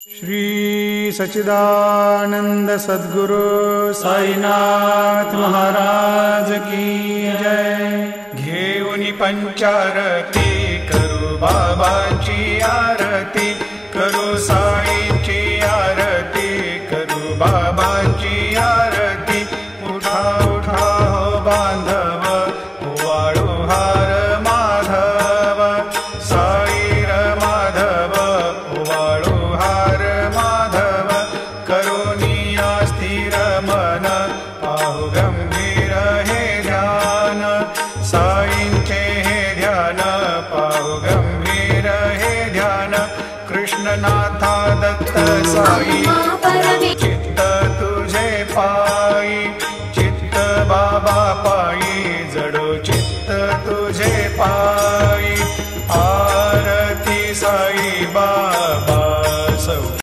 श्री सच्चिदानंद सद्गुरु साईनाथ महाराज की जय। घेऊनी पंचारती करू बाबांची आरती, करू साईंची आरती, करू बाबांची आरती। उठा उठा हो बांधव, वाळू हार माधव, साईर माधव, वाळू हार माधव। करुणिया स्थिर मन, पाहु गंभीर हे ध्यान, साईंचे हे ध्यान, पाहु गंभीर हे ध्यान। कृष्णनाथा दत्त साई